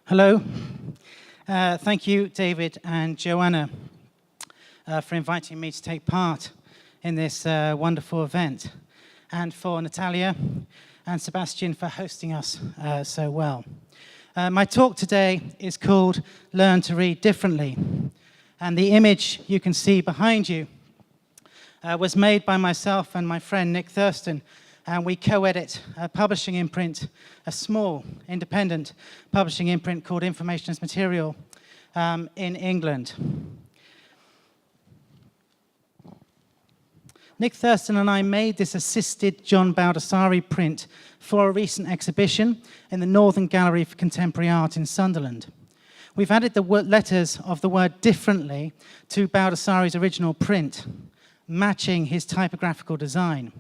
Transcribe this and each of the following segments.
Hello. Thank you, David and Joanna, for inviting me to take part in this wonderful event, and for Natalia and Sebastian for hosting us so well. My talk today is called Learn to Read Differently, and the image you can see behind you was made by myself and my friend Nick Thurston, and we co-edit a publishing imprint, a small, independent publishing imprint called Information as Material in England. Nick Thurston and I made this assisted John Baldessari print for a recent exhibition in the Northern Gallery for Contemporary Art in Sunderland. We've added the letters of the word differently to Baldessari's original print, matching his typographical design.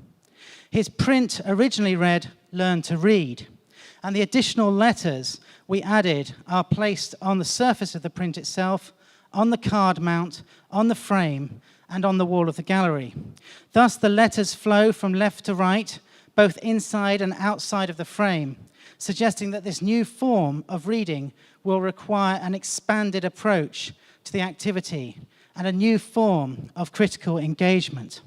His print originally read, "Learn to read," and the additional letters we added are placed on the surface of the print itself, on the card mount, on the frame, and on the wall of the gallery. Thus, the letters flow from left to right, both inside and outside of the frame, suggesting that this new form of reading will require an expanded approach to the activity and a new form of critical engagement.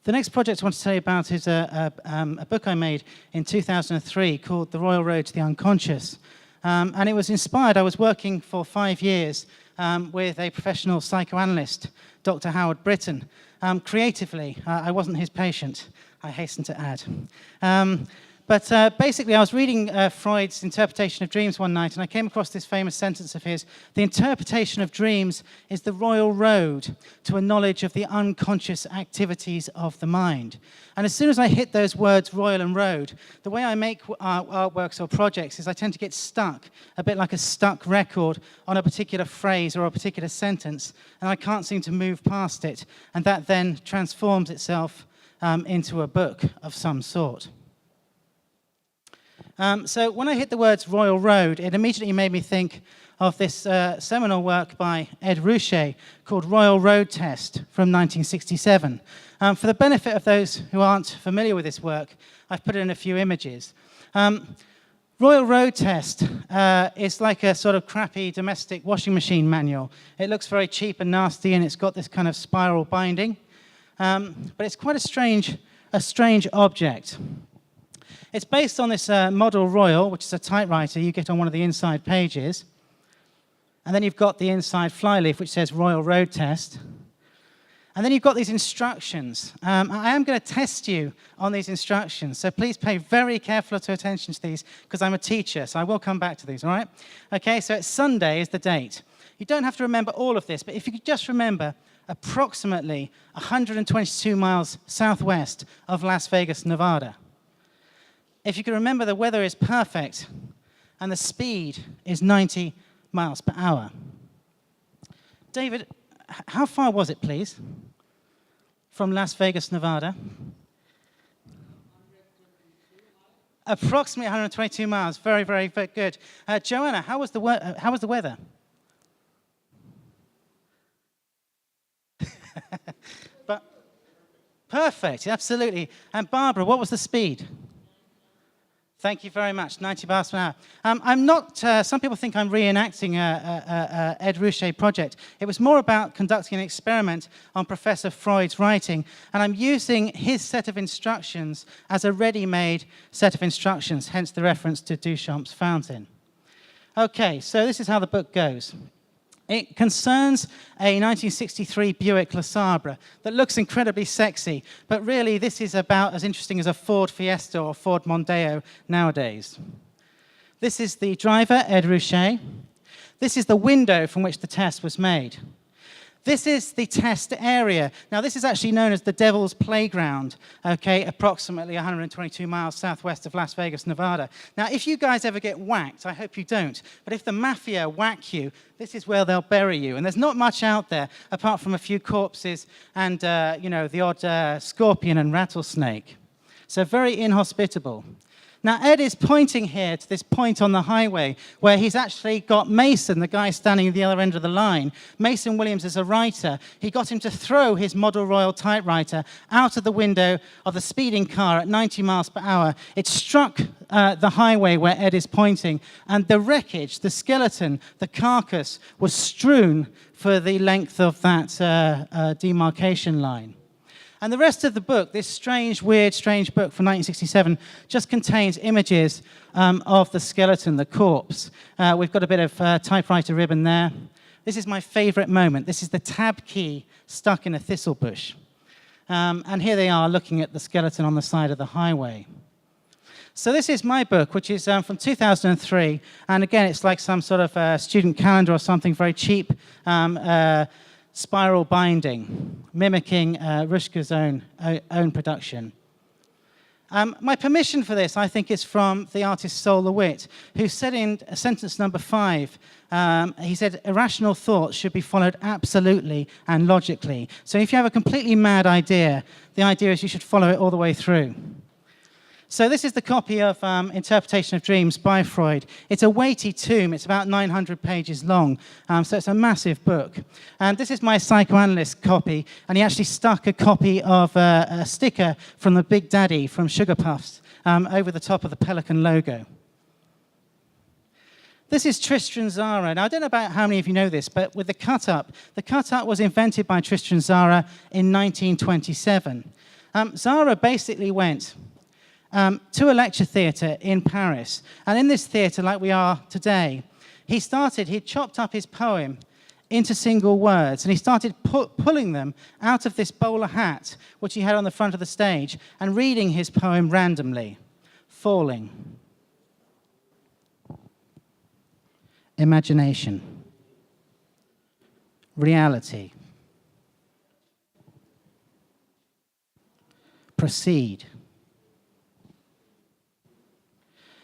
The next project I want to tell you about is a book I made in 2003 called The Royal Road to the Unconscious. And it was inspired, I was working for 5 years with a professional psychoanalyst, Dr. Howard Britton, creatively. I wasn't his patient, I hasten to add. But basically, I was reading Freud's interpretation of dreams one night, and I came across this famous sentence of his: "The interpretation of dreams is the royal road to a knowledge of the unconscious activities of the mind." And as soon as I hit those words, royal and road, the way I make artworks or projects is I tend to get stuck, a bit like a stuck record, on a particular phrase or a particular sentence, and I can't seem to move past it. And that then transforms itself into a book of some sort. So when I hit the words Royal Road, it immediately made me think of this seminal work by Ed Ruscha called Royal Road Test from 1967. For the benefit of those who aren't familiar with this work, I've put in a few images. Royal Road Test is like a sort of crappy domestic washing machine manual. It looks very cheap and nasty, and it's got this kind of spiral binding. But it's quite a strange object. It's based on this Model Royal, which is a typewriter you get on one of the inside pages. And then you've got the inside flyleaf, which says Royal Road Test. And then you've got these instructions. I am going to test you on these instructions, so please pay very careful attention to these, because I'm a teacher, so I will come back to these, all right? Okay, so it's Sunday is the date. You don't have to remember all of this, but if you could just remember approximately 122 miles southwest of Las Vegas, Nevada. If you can remember, the weather is perfect and the speed is 90 miles per hour. David, how far was it, please, from Las Vegas, Nevada? Approximately 122 miles. Very, very, very good. Joanna, how was the weather? But perfect, absolutely. And Barbara, what was the speed? Thank you very much, 90 miles per hour. I'm not, some people think I'm reenacting a Ed Ruscha project. It was more about conducting an experiment on Professor Freud's writing, and I'm using his set of instructions as a ready-made set of instructions, hence the reference to Duchamp's fountain. Okay, so this is how the book goes. It concerns a 1963 Buick LeSabre that looks incredibly sexy, but really this is about as interesting as a Ford Fiesta or Ford Mondeo nowadays. This is the driver, Ed Ruscha. This is the window from which the test was made. This is the test area. Now, this is actually known as the Devil's Playground, okay, approximately 122 miles southwest of Las Vegas, Nevada. Now, if you guys ever get whacked, I hope you don't, but if the mafia whack you, this is where they'll bury you. And there's not much out there apart from a few corpses and, the odd scorpion and rattlesnake. So very inhospitable. Now, Ed is pointing here to this point on the highway where he's actually got Mason, the guy standing at the other end of the line. Mason Williams is a writer. He got him to throw his Model Royal typewriter out of the window of the speeding car at 90 miles per hour. It struck the highway where Ed is pointing, and the wreckage, the skeleton, the carcass was strewn for the length of that demarcation line. And the rest of the book, this strange, weird, strange book from 1967, just contains images of the skeleton, the corpse. We've got a bit of typewriter ribbon there. This is my favorite moment. This is the tab key stuck in a thistle bush. And here they are looking at the skeleton on the side of the highway. So this is my book, which is from 2003. And again, it's like some sort of student calendar or something, very cheap. Spiral binding, mimicking Rushka's own production. My permission for this, I think, is from the artist Sol LeWitt, who said in sentence number 5, he said, irrational thoughts should be followed absolutely and logically. So if you have a completely mad idea, the idea is you should follow it all the way through. So this is the copy of Interpretation of Dreams by Freud. It's a weighty tome. It's about 900 pages long, so it's a massive book. And this is my psychoanalyst copy, and he actually stuck a copy of a sticker from the Big Daddy from Sugar Puffs over the top of the Pelican logo. This is Tristan Tzara. Now, I don't know about how many of you know this, but with the cut-up was invented by Tristan Tzara in 1927. Tzara basically went to a lecture theatre in Paris. And in this theatre, like we are today, he chopped up his poem into single words, and he started pulling them out of this bowler hat, which he had on the front of the stage, and reading his poem randomly. Falling. Imagination. Reality. Proceed.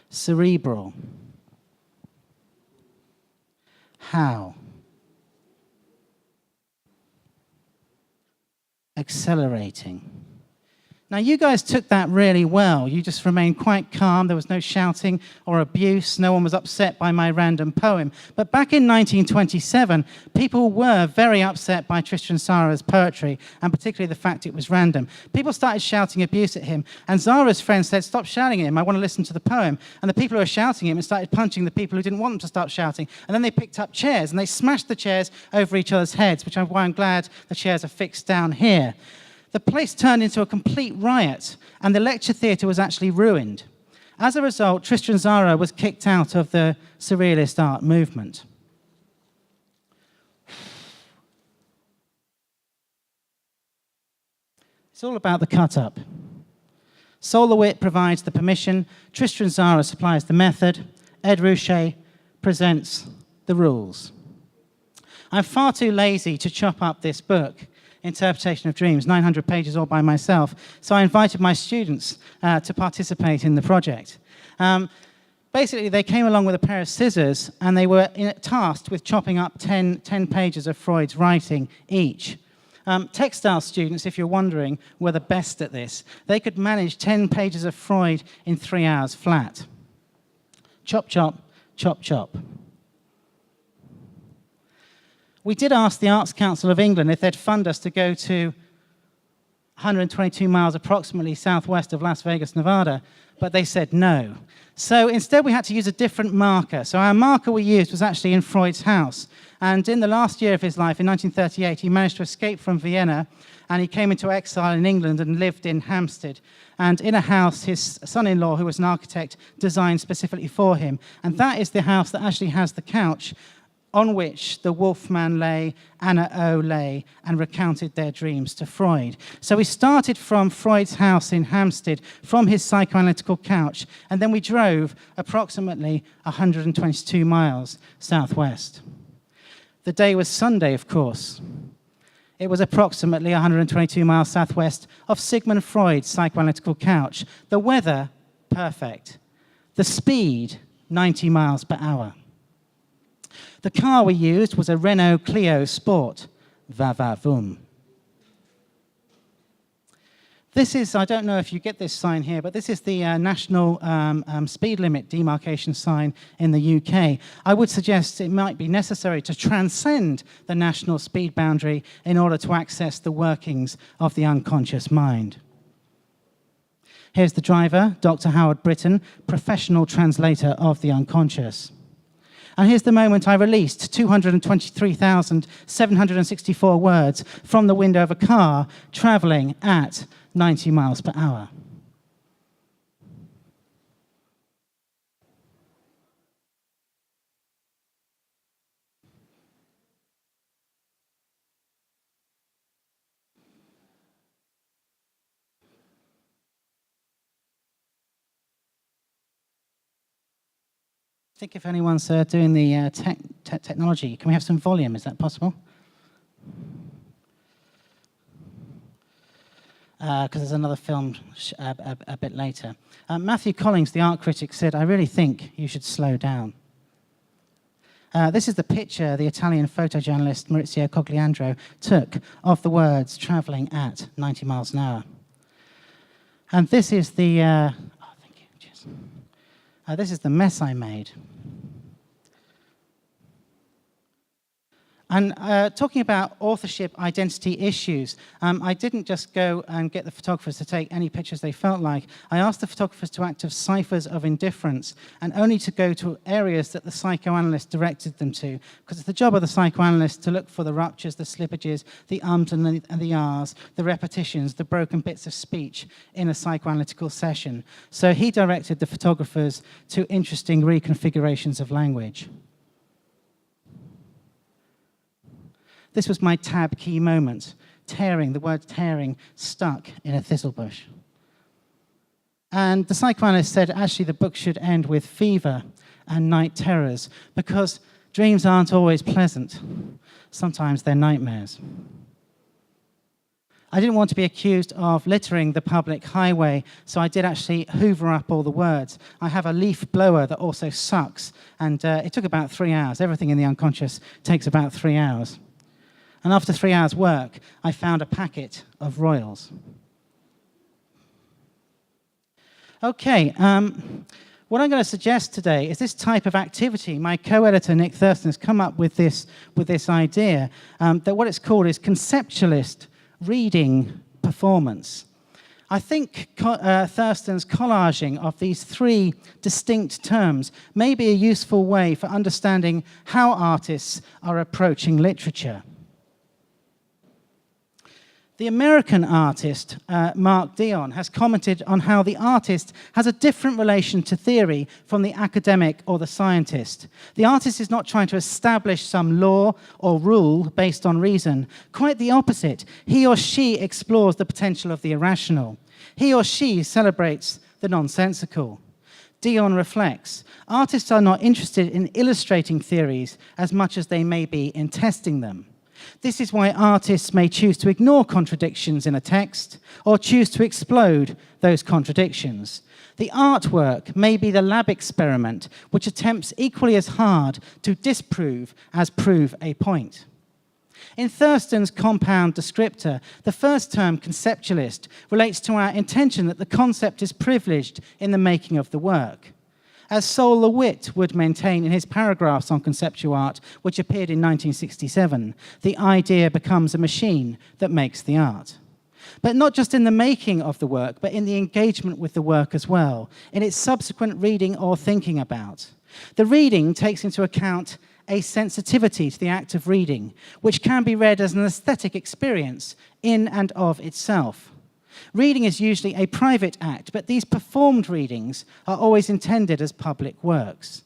Cerebral. How. Accelerating. Now, you guys took that really well. You just remained quite calm. There was no shouting or abuse. No one was upset by my random poem. But back in 1927, people were very upset by Tristan Tzara's poetry, and particularly the fact it was random. People started shouting abuse at him, and Tzara's friends said, stop shouting at him, I want to listen to the poem. And the people who were shouting at him started punching the people who didn't want them to start shouting. And then they picked up chairs, and they smashed the chairs over each other's heads, which is why I'm glad the chairs are fixed down here. The place turned into a complete riot, and the lecture theatre was actually ruined. As a result, Tristan Tzara was kicked out of the surrealist art movement. It's all about the cut-up. Sol LeWitt provides the permission, Tristan Tzara supplies the method, Ed Ruscha presents the rules. I'm far too lazy to chop up this book, Interpretation of Dreams, 900 pages all by myself. So I invited my students to participate in the project. Basically, they came along with a pair of scissors, and they were tasked with chopping up 10 pages of Freud's writing each. Textile students, if you're wondering, were the best at this. They could manage 10 pages of Freud in 3 hours flat. Chop, chop, chop, chop. We did ask the Arts Council of England if they'd fund us to go to 122 miles approximately southwest of Las Vegas, Nevada, but they said no. So instead we had to use a different marker. So our marker we used was actually in Freud's house. And in the last year of his life, in 1938, he managed to escape from Vienna, and he came into exile in England and lived in Hampstead. And in a house, his son-in-law, who was an architect, designed specifically for him. And that is the house that actually has the couch on which the Wolfman lay, Anna O lay, and recounted their dreams to Freud. So we started from Freud's house in Hampstead, from his psychoanalytical couch, and then we drove approximately 122 miles southwest. The day was Sunday, of course. It was approximately 122 miles southwest of Sigmund Freud's psychoanalytical couch. The weather, perfect. The speed, 90 miles per hour. The car we used was a Renault Clio Sport. Va va voom. This is, I don't know if you get this sign here, but this is the national speed limit demarcation sign in the UK. I would suggest it might be necessary to transcend the national speed boundary in order to access the workings of the unconscious mind. Here's the driver, Dr. Howard Britton, professional translator of the unconscious. And here's the moment I released 223,764 words from the window of a car traveling at 90 miles per hour. I think if anyone's doing the technology, can we have some volume? Is that possible? Because there's another film a bit later. Matthew Collings, the art critic, said, "I really think you should slow down." This is the picture the Italian photojournalist Maurizio Cogliandro took of the words traveling at 90 miles an hour. And this is the... thank you. Cheers. This is the mess I made. And talking about authorship identity issues, I didn't just go and get the photographers to take any pictures they felt like. I asked the photographers to act as ciphers of indifference and only to go to areas that the psychoanalyst directed them to, because it's the job of the psychoanalyst to look for the ruptures, the slippages, the ums and the ahs, the repetitions, the broken bits of speech in a psychoanalytical session. So he directed the photographers to interesting reconfigurations of language. This was my tab key moment, tearing, the word tearing, stuck in a thistle bush. And the psychoanalyst said, actually, the book should end with fever and night terrors, because dreams aren't always pleasant. Sometimes they're nightmares. I didn't want to be accused of littering the public highway, so I did actually hoover up all the words. I have a leaf blower that also sucks, and it took about 3 hours. Everything in the unconscious takes about 3 hours. And after 3 hours' work, I found a packet of royals. Okay, what I'm going to suggest today is this type of activity. My co-editor, Nick Thurston, has come up with this idea that what it's called is conceptualist reading performance. I think Thurston's collaging of these 3 distinct terms may be a useful way for understanding how artists are approaching literature. The American artist, Mark Dion, has commented on how the artist has a different relation to theory from the academic or the scientist. The artist is not trying to establish some law or rule based on reason. Quite the opposite. He or she explores the potential of the irrational. He or she celebrates the nonsensical. Dion reflects, artists are not interested in illustrating theories as much as they may be in testing them. This is why artists may choose to ignore contradictions in a text or choose to explode those contradictions. The artwork may be the lab experiment which attempts equally as hard to disprove as prove a point. In Thurston's compound descriptor, the first term, conceptualist, relates to our intention that the concept is privileged in the making of the work. As Sol LeWitt would maintain in his paragraphs on conceptual art, which appeared in 1967, the idea becomes a machine that makes the art. But not just in the making of the work, but in the engagement with the work as well, in its subsequent reading or thinking about. The reading takes into account a sensitivity to the act of reading, which can be read as an aesthetic experience in and of itself. Reading is usually a private act, but these performed readings are always intended as public works.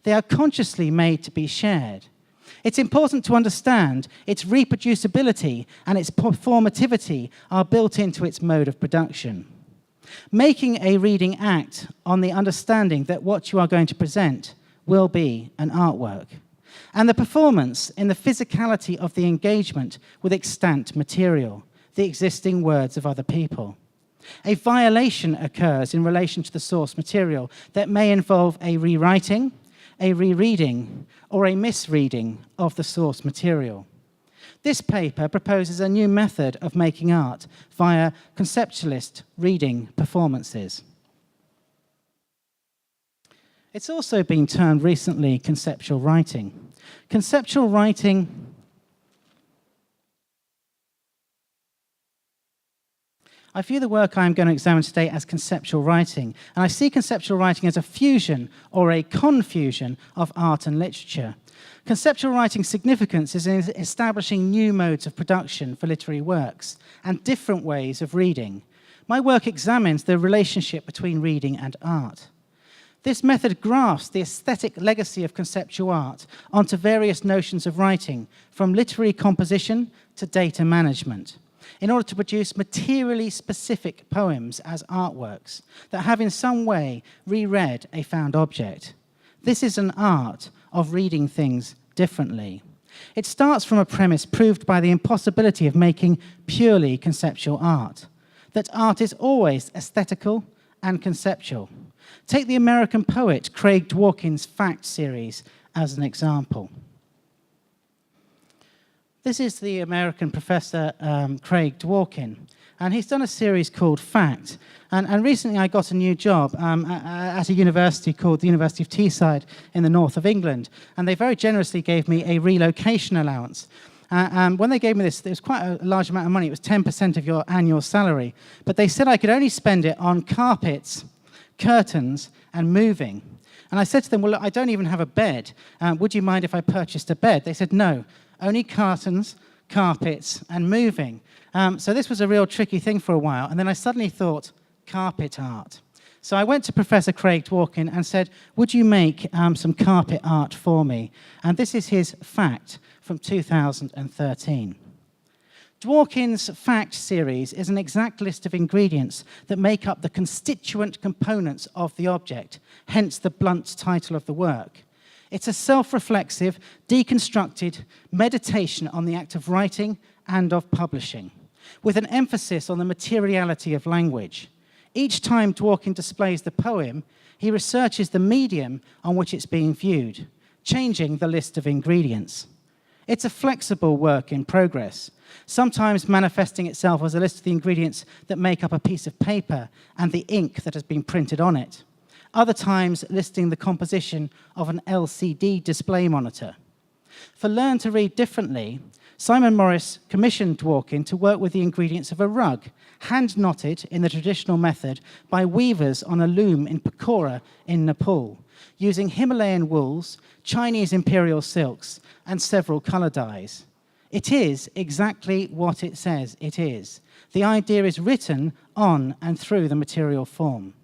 They are consciously made to be shared. It's important to understand its reproducibility and its performativity are built into its mode of production. Making a reading act on the understanding that what you are going to present will be an artwork. And the performance in the physicality of the engagement with extant material, the existing words of other people. A violation occurs in relation to the source material that may involve a rewriting, a rereading, or a misreading of the source material. This paper proposes a new method of making art via conceptualist reading performances. It's also been termed recently conceptual writing. Conceptual writing I view the work I'm going to examine today as conceptual writing, and I see conceptual writing as a fusion or a confusion of art and literature. Conceptual writing's significance is in establishing new modes of production for literary works and different ways of reading. My work examines the relationship between reading and art. This method grafts the aesthetic legacy of conceptual art onto various notions of writing, from literary composition to data management, in order to produce materially specific poems as artworks that have in some way reread a found object. This is an art of reading things differently. It starts from a premise proved by the impossibility of making purely conceptual art, that art is always aesthetical and conceptual. Take the American poet Craig Dworkin's Fact series as an example. This is the American professor Craig Dworkin, and he's done a series called Fact. And recently I got a new job at a university called the University of Teesside in the north of England, and they very generously gave me a relocation allowance. When they gave me this, it was quite a large amount of money. It was 10% of your annual salary. But they said I could only spend it on carpets, curtains, and moving. And I said to them, well, look, I don't even have a bed. Would you mind if I purchased a bed? They said, no, only curtains, carpets, and moving. So this was a real tricky thing for a while. And then I suddenly thought, carpet art. So I went to Professor Craig Dworkin and said, would you make some carpet art for me? And this is his Fact from 2013. Dworkin's Fact series is an exact list of ingredients that make up the constituent components of the object, hence the blunt title of the work. It's a self-reflexive, deconstructed meditation on the act of writing and of publishing, with an emphasis on the materiality of language. Each time Dworkin displays the poem, he researches the medium on which it's being viewed, changing the list of ingredients. It's a flexible work in progress, sometimes manifesting itself as a list of the ingredients that make up a piece of paper and the ink that has been printed on it. Other times listing the composition of an LCD display monitor. For Learn to Read Differently, Simon Morris commissioned Dworkin to work with the ingredients of a rug, hand-knotted in the traditional method by weavers on a loom in Pokora in Nepal, using Himalayan wools, Chinese imperial silks, and several color dyes. It is exactly what it says it is. The idea is written on and through the material form.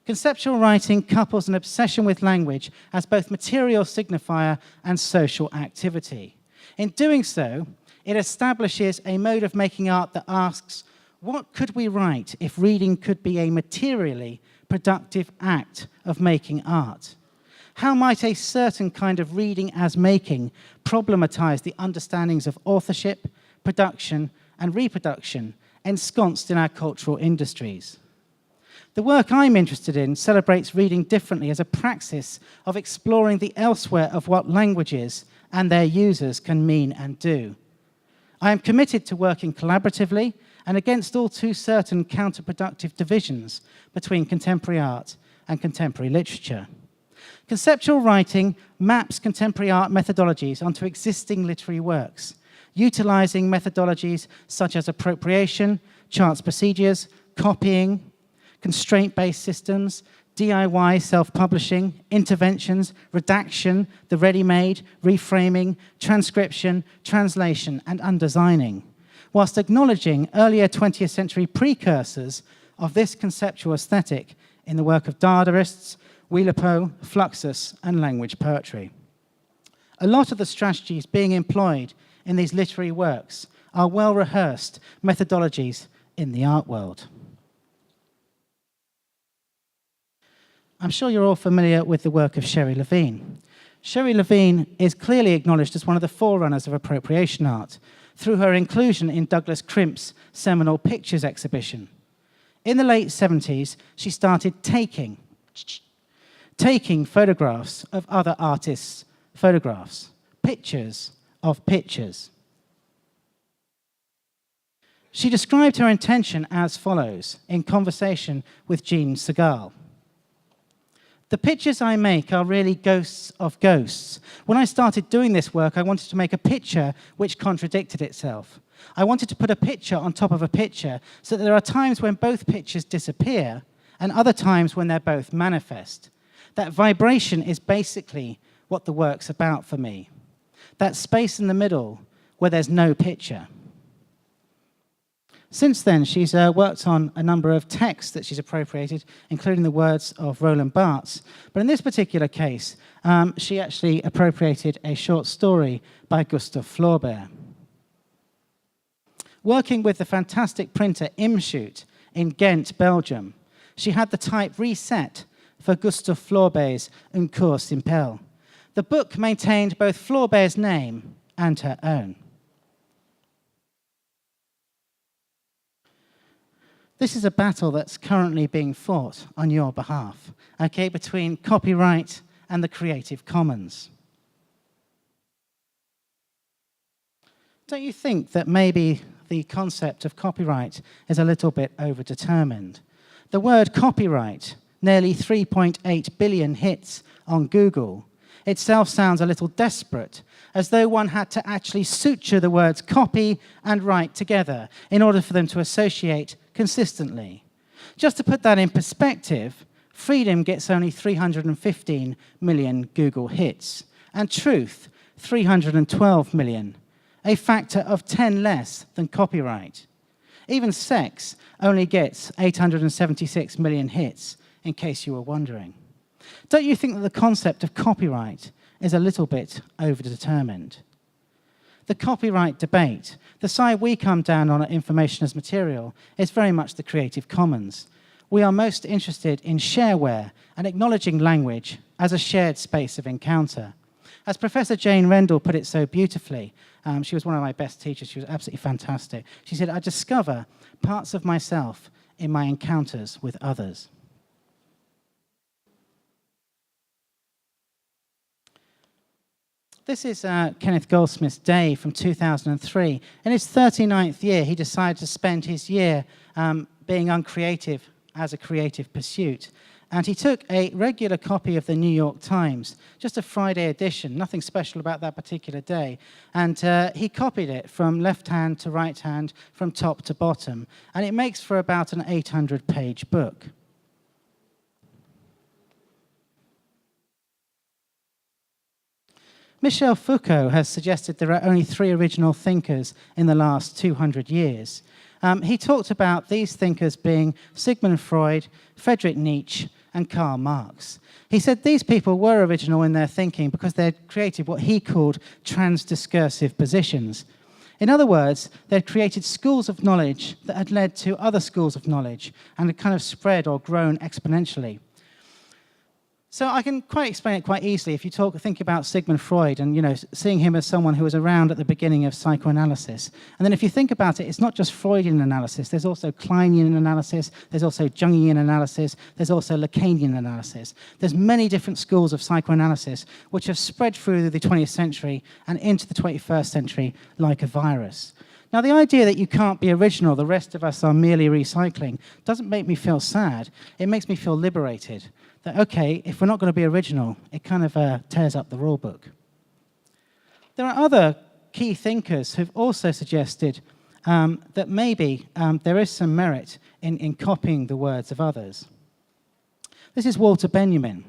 Conceptual writing couples an obsession with language as both material signifier and social activity. In doing so, it establishes a mode of making art that asks, what could we write if reading could be a materially productive act of making art? How might a certain kind of reading as making problematize the understandings of authorship, production, and reproduction ensconced in our cultural industries? The work I'm interested in celebrates reading differently as a praxis of exploring the elsewhere of what languages and their users can mean and do. I am committed to working collaboratively and against all too certain counterproductive divisions between contemporary art and contemporary literature. Conceptual writing maps contemporary art methodologies onto existing literary works, utilizing methodologies such as appropriation, chance procedures, copying, constraint-based systems, DIY self-publishing, interventions, redaction, the ready-made, reframing, transcription, translation, and undesigning, whilst acknowledging earlier 20th century precursors of this conceptual aesthetic in the work of Dadaists, Oulipo, Fluxus, and language poetry. A lot of the strategies being employed in these literary works are well-rehearsed methodologies in the art world. I'm sure you're all familiar with the work of Sherry Levine. Sherry Levine is clearly acknowledged as one of the forerunners of appropriation art through her inclusion in Douglas Crimp's seminal Pictures exhibition. In the late 70s, she started taking photographs of other artists' photographs, pictures of pictures. She described her intention as follows in conversation with Jean Segal. The pictures I make are really ghosts of ghosts. When I started doing this work, I wanted to make a picture which contradicted itself. I wanted to put a picture on top of a picture so that there are times when both pictures disappear and other times when they're both manifest. That vibration is basically what the work's about for me. That space in the middle where there's no picture. Since then, she's worked on a number of texts that she's appropriated, including the words of Roland Barthes. But in this particular case, she actually appropriated a short story by Gustave Flaubert. Working with the fantastic printer Imshoot in Ghent, Belgium, she had the type reset for Gustave Flaubert's Un cours simple. The book maintained both Flaubert's name and her own. This is a battle that's currently being fought on your behalf, okay, between copyright and the Creative Commons. Don't you think that maybe the concept of copyright is a little bit overdetermined? The word copyright, nearly 3.8 billion hits on Google, itself sounds a little desperate, as though one had to actually suture the words copy and write together in order for them to associate consistently. Just to put that in perspective, Freedom gets only 315 million Google hits, and Truth, 312 million, a factor of 10 less than copyright. Even Sex only gets 876 million hits, in case you were wondering. Don't you think that the concept of copyright is a little bit overdetermined? The copyright debate, the side we come down on at Information as Material, is very much the Creative Commons. We are most interested in shareware and acknowledging language as a shared space of encounter. As Professor Jane Rendell put it so beautifully, she was one of my best teachers, she was absolutely fantastic. She said, I discover parts of myself in my encounters with others. This is Kenneth Goldsmith's day from 2003. In his 39th year, he decided to spend his year being uncreative as a creative pursuit. And he took a regular copy of the New York Times, just a Friday edition, nothing special about that particular day. And he copied it from left hand to right hand, from top to bottom. And it makes for about an 800-page book. Michel Foucault has suggested there are only 3 original thinkers in the last 200 years. He talked about these thinkers being Sigmund Freud, Friedrich Nietzsche, and Karl Marx. He said these people were original in their thinking because they'd created what he called transdiscursive positions. In other words, they'd created schools of knowledge that had led to other schools of knowledge and had kind of spread or grown exponentially. So I can quite explain it quite easily if you think about Sigmund Freud and, seeing him as someone who was around at the beginning of psychoanalysis. And then if you think about it, it's not just Freudian analysis. There's also Kleinian analysis. There's also Jungian analysis. There's also Lacanian analysis. There's many different schools of psychoanalysis which have spread through the 20th century and into the 21st century like a virus. Now, the idea that you can't be original, the rest of us are merely recycling, doesn't make me feel sad. It makes me feel liberated. That, okay, if we're not going to be original, it kind of tears up the rule book. There are other key thinkers who've also suggested that maybe there is some merit in copying the words of others. This is Walter Benjamin.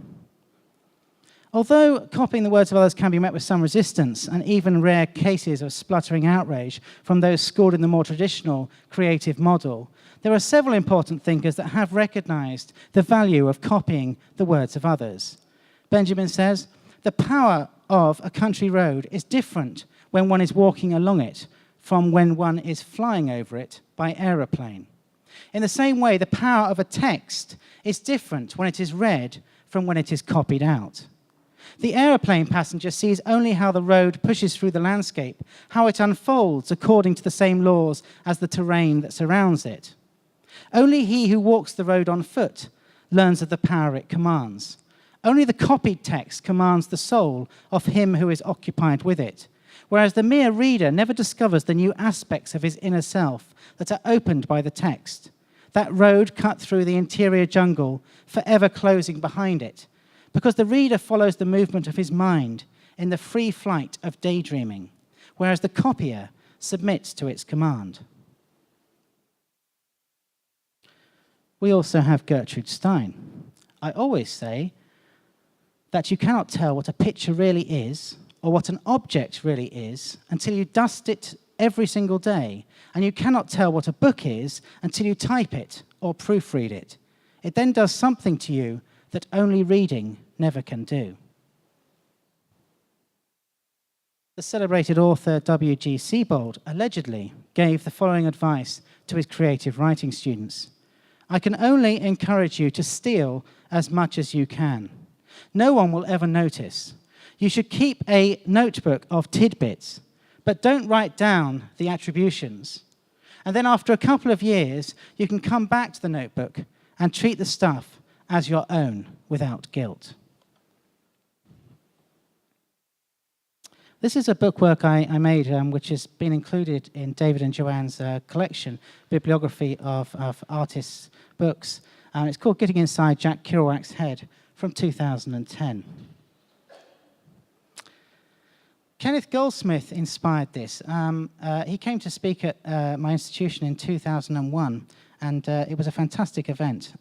Although copying the words of others can be met with some resistance and even rare cases of spluttering outrage from those schooled in the more traditional creative model, there are several important thinkers that have recognized the value of copying the words of others. Benjamin says, the power of a country road is different when one is walking along it from when one is flying over it by aeroplane. In the same way, the power of a text is different when it is read from when it is copied out. The aeroplane passenger sees only how the road pushes through the landscape, how it unfolds according to the same laws as the terrain that surrounds it. Only he who walks the road on foot learns of the power it commands. Only the copied text commands the soul of him who is occupied with it. whereas the mere reader never discovers the new aspects of his inner self that are opened by the text, that road cut through the interior jungle, forever closing behind it, because the reader follows the movement of his mind in the free flight of daydreaming, whereas the copier submits to its command. We also have Gertrude Stein. I always say that you cannot tell what a picture really is or what an object really is until you dust it every single day, and you cannot tell what a book is until you type it or proofread it. It then does something to you that only reading never can do. The celebrated author W.G. Sebald allegedly gave the following advice to his creative writing students: I can only encourage you to steal as much as you can. No one will ever notice. You should keep a notebook of tidbits, but don't write down the attributions. And then after a couple of years, you can come back to the notebook and treat the stuff as your own without guilt. This is a bookwork I made, which has been included in David and Joanne's collection, bibliography of artists' books. It's called Getting Inside Jack Kerouac's Head from 2010. Kenneth Goldsmith inspired this. He came to speak at my institution in 2001, and it was a fantastic event.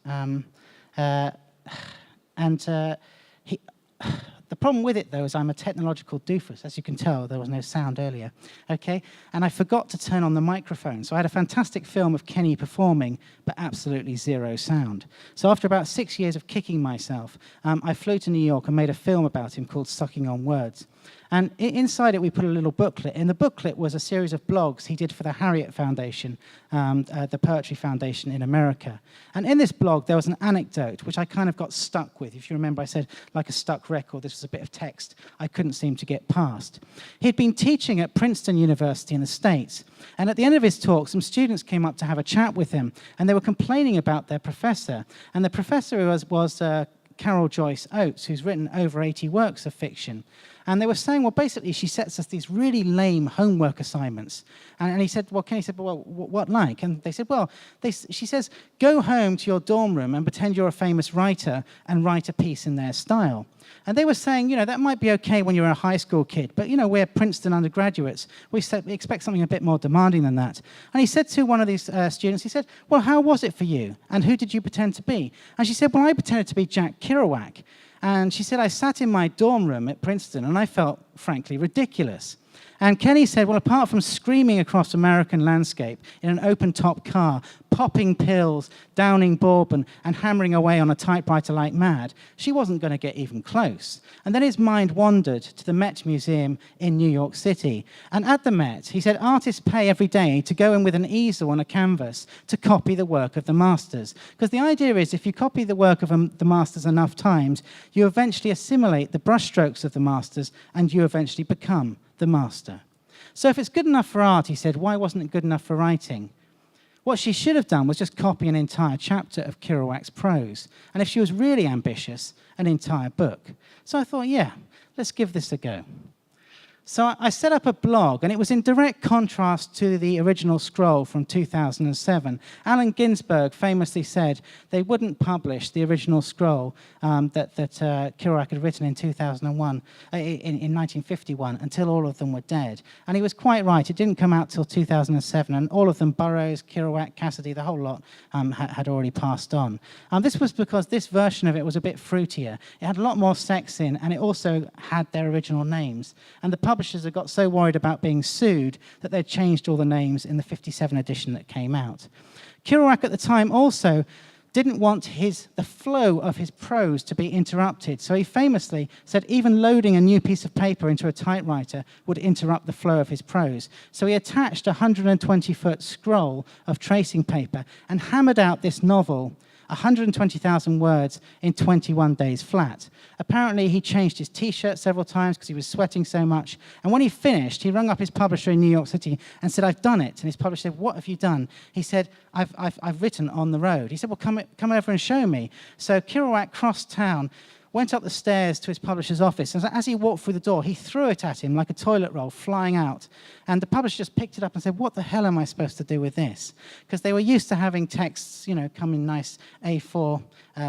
The problem with it, though, is I'm a technological doofus. As you can tell, there was no sound earlier, okay? And I forgot to turn on the microphone. So I had a fantastic film of Kenny performing, but absolutely zero sound. So after about 6 years of kicking myself, I flew to New York and made a film about him called Sucking on Words. And inside it, we put a little booklet. In the booklet was a series of blogs he did for the Harriet Foundation, the Poetry Foundation in America. And in this blog, there was an anecdote, which I kind of got stuck with. If you remember, I said, like a stuck record, this was a bit of text I couldn't seem to get past. He'd been teaching at Princeton University in the States. And at the end of his talk, some students came up to have a chat with him. And they were complaining about their professor. And the professor was Carol Joyce Oates, who's written over 80 works of fiction. And they were saying, well, basically, she sets us these really lame homework assignments. And he said, well, Kenny said, well, what like? And they said, well, she says, go home to your dorm room and pretend you're a famous writer and write a piece in their style. And they were saying, that might be okay when you're a high school kid, but, we're Princeton undergraduates. We expect something a bit more demanding than that. And he said to one of these students, he said, well, how was it for you? And who did you pretend to be? And she said, well, I pretended to be Jack Kerouac. And she said, I sat in my dorm room at Princeton, and I felt, frankly, ridiculous. And Kenny said, well, apart from screaming across American landscape in an open-top car, popping pills, downing bourbon, and hammering away on a typewriter like mad, she wasn't going to get even close. And then his mind wandered to the Met Museum in New York City. And at the Met, he said, artists pay every day to go in with an easel and a canvas to copy the work of the masters. Because the idea is, if you copy the work of the masters enough times, you eventually assimilate the brushstrokes of the masters, and you eventually become the master. So if it's good enough for art, he said, why wasn't it good enough for writing? What she should have done was just copy an entire chapter of Kerouac's prose. And if she was really ambitious, an entire book. So I thought, yeah, let's give this a go. So I set up a blog, and it was in direct contrast to the original scroll from 2007. Allen Ginsberg famously said they wouldn't publish the original scroll that Kerouac had written in 2001, in 1951, until all of them were dead. And he was quite right. It didn't come out till 2007, and all of them, Burroughs, Kerouac, Cassidy, the whole lot, had already passed on. This was because this version of it was a bit fruitier. It had a lot more sex in, and it also had their original names. And the publishers had got so worried about being sued that they'd changed all the names in the 57 edition that came out. Kerouac at the time also didn't want the flow of his prose to be interrupted, so he famously said even loading a new piece of paper into a typewriter would interrupt the flow of his prose. So he attached a 120-foot scroll of tracing paper and hammered out this novel, 120,000 words in 21 days flat. Apparently, he changed his T-shirt several times because he was sweating so much. And when he finished, he rang up his publisher in New York City and said, I've done it. And his publisher said, what have you done? He said, I've written on the road. He said, well, come over and show me. So Kerouac crossed town went up the stairs to his publisher's office, and as he walked through the door, he threw it at him like a toilet roll flying out. And the publisher just picked it up and said, what the hell am I supposed to do with this? Because they were used to having texts, you know, come in nice A4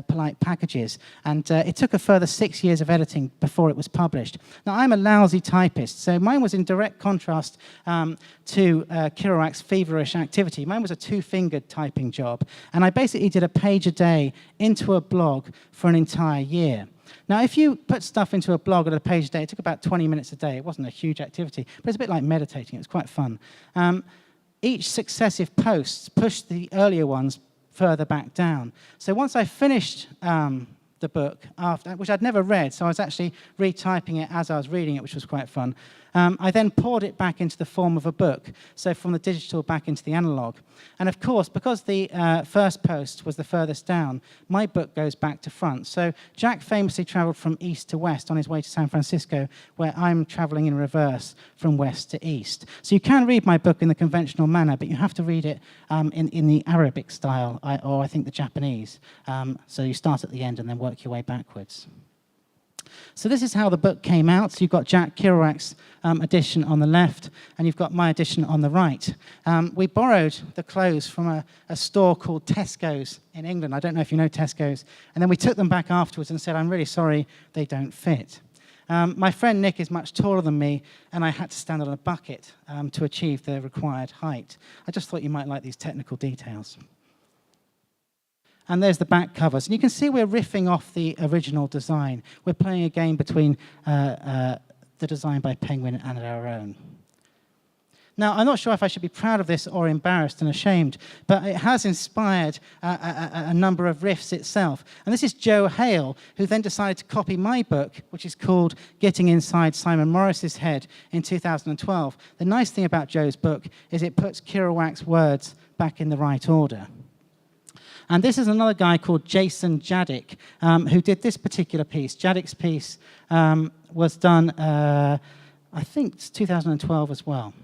polite packages. And it took a further 6 years of editing before it was published. Now, I'm a lousy typist, so mine was in direct contrast to Kerouac's feverish activity. Mine was a two-fingered typing job, and I basically did a page a day into a blog for an entire year. Now, if you put stuff into a blog at a page a day, it took about 20 minutes a day. It wasn't a huge activity, but it's a bit like meditating. It was quite fun. Each successive post pushed the earlier ones further back down. So once I finished the book, which I'd never read, so I was actually retyping it as I was reading it, which was quite fun. I then poured it back into the form of a book, so from the digital back into the analog. And of course, because the first post was the furthest down, my book goes back to front. So Jack famously traveled from east to west on his way to San Francisco, where I'm traveling in reverse from west to east. So you can read my book in the conventional manner, but you have to read it in the Arabic style, or I think the Japanese. So you start at the end and then work your way backwards. So this is how the book came out. So you've got Jack Kerouac's edition on the left, and you've got my edition on the right. We borrowed the clothes from a store called Tesco's in England. I don't know if you know Tesco's. And then we took them back afterwards and said, I'm really sorry, they don't fit. My friend Nick is much taller than me, and I had to stand on a bucket to achieve the required height. I just thought you might like these technical details. And there's the back covers. And you can see we're riffing off the original design. We're playing a game between the design by Penguin and our own. Now, I'm not sure if I should be proud of this or embarrassed and ashamed, but it has inspired a number of riffs itself. And this is Joe Hale, who then decided to copy my book, which is called Getting Inside Simon Morris's Head, in 2012. The nice thing about Joe's book is it puts Kerouac's words back in the right order. And this is another guy called Jason Jadek, who did this particular piece. Jadek's piece was done, I think it's 2012 as well.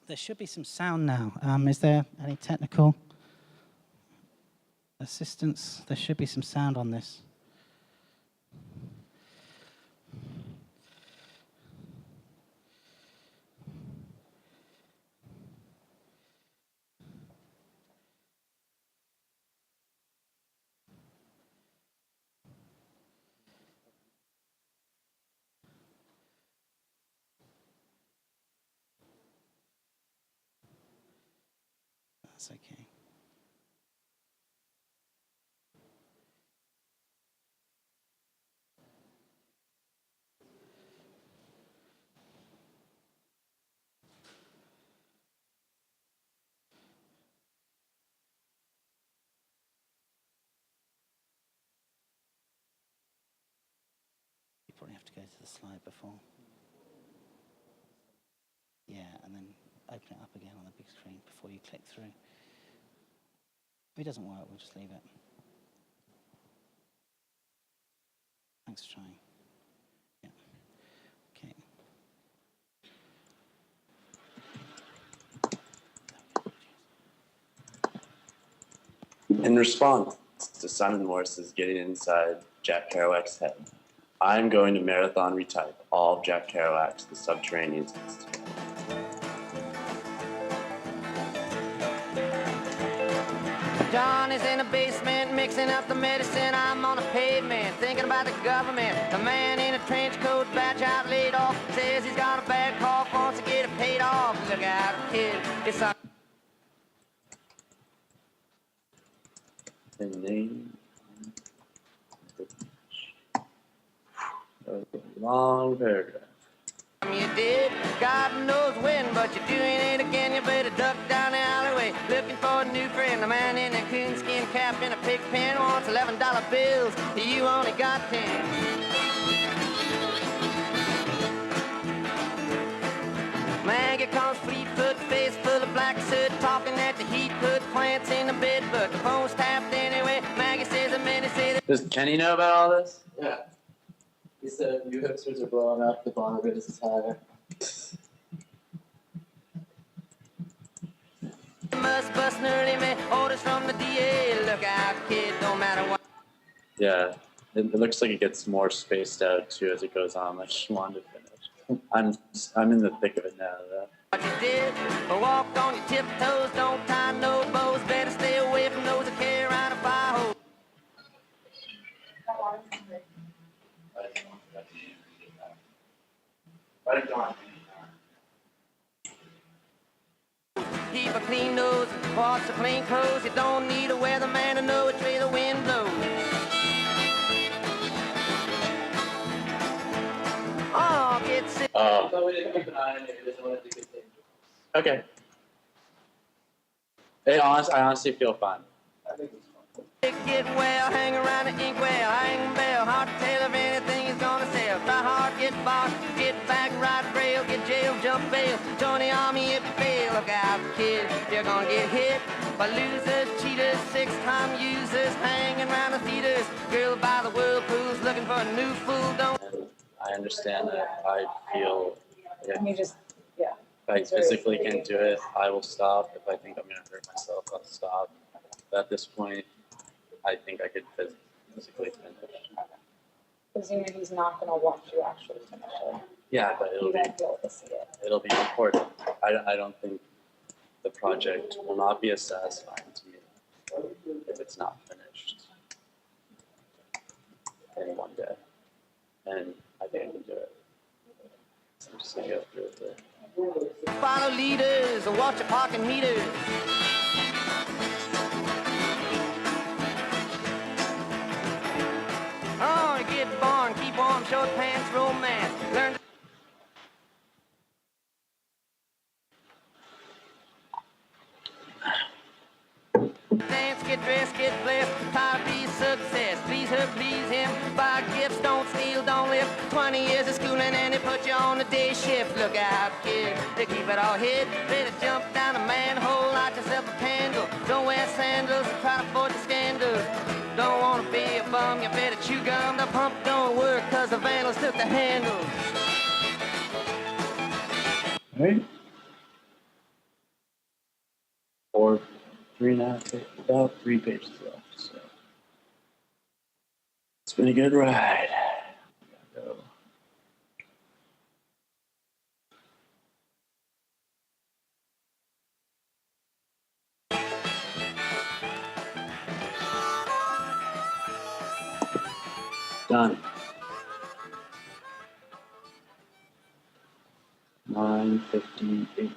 There should be some sound now. Is there any technical assistance? There should be some sound on this. That's okay. You probably have to go to the slide before. Yeah, and then open it up again on the big screen before you click through. If it doesn't work, we'll just leave it. Thanks for trying. Yeah. Okay. In response to Simon Morris's Getting Inside Jack Kerouac's Head, I'm going to marathon retype all of Jack Kerouac's The Subterranean Text. John is in the basement mixing up the medicine. I'm on the pavement thinking about the government. The man in a trench coat, badge out, laid off, says he's got a bad cough, wants to get it paid off. Look out, kid, it's a... The name of the long paragraph. You did, God knows when, but you're doing it again. You better duck down the alleyway, looking for a new friend. The man in a coonskin cap and a pig pen wants $11 bills. You only got 10. Maggie comes Fleetfoot, face full of black soot, talking at the heat, put plants in the bed, but the phone's tapped anyway. Maggie says a minute, say that. Does Kenny know about all this? Yeah. He said you hipsters are blowing up, the bar bit is higher. must bust early, man. Orders from the DA. Look out, kid, don't matter what. Yeah, it looks like it gets more spaced out too as it goes on. I just wanted to finish. I'm in the thick of it now, though. What you did, walk on your tiptoes, don't tie no bows. Better stay away from those that carry around a fire hose. Keep a clean nose, wash the clean clothes. You don't need a weatherman to know which way the wind blows. Oh, get sick. So we didn't keep an eye on it, we just wanted to get things. Okay. I honestly feel fine. I think it's fun. Get well, hang around the inkwell, hang bell, hard to tell if anything is gonna sell. Try hard, get bought, get back, ride rail, get jail, jump bail. Join the army if you fail. Look out, kid, you're gonna get hit by losers, cheaters, six-time users, hanging around the theaters. Girl by the whirlpools, looking for a new fool. Don't. I understand that. I feel if And you just, yeah. I it's very physically sweet. can't do it, I will stop. If I think I'm going to hurt myself, I'll stop. But at this point, I think I could physically finish. Because you know he's not going to watch you actually finish it. Yeah, but You won't be able to see it. it'll be recorded. I don't think the project will not be as satisfying to me if it's not finished in one day. And I think I can do it. So I'm just going to go through with it. Follow leaders, watch your parking meters. Oh, get born, keep warm, short pants, romance. Learn to dance, get dressed, get blessed. Try to be success. Please her, please him. Buy gifts, don't steal, don't live. 20 years of schooling and they put you on the day shift. Look out, kid, they keep it all hid. Better jump down a manhole, light yourself a candle. Don't wear sandals, try to avoid the scandals. Don't want to be a bum, you better chew gum. The pump don't work cause the vandals took the handle. Right? Or 3.5, about 3 pages left. So it's been a good ride. Go. Done. 9:58.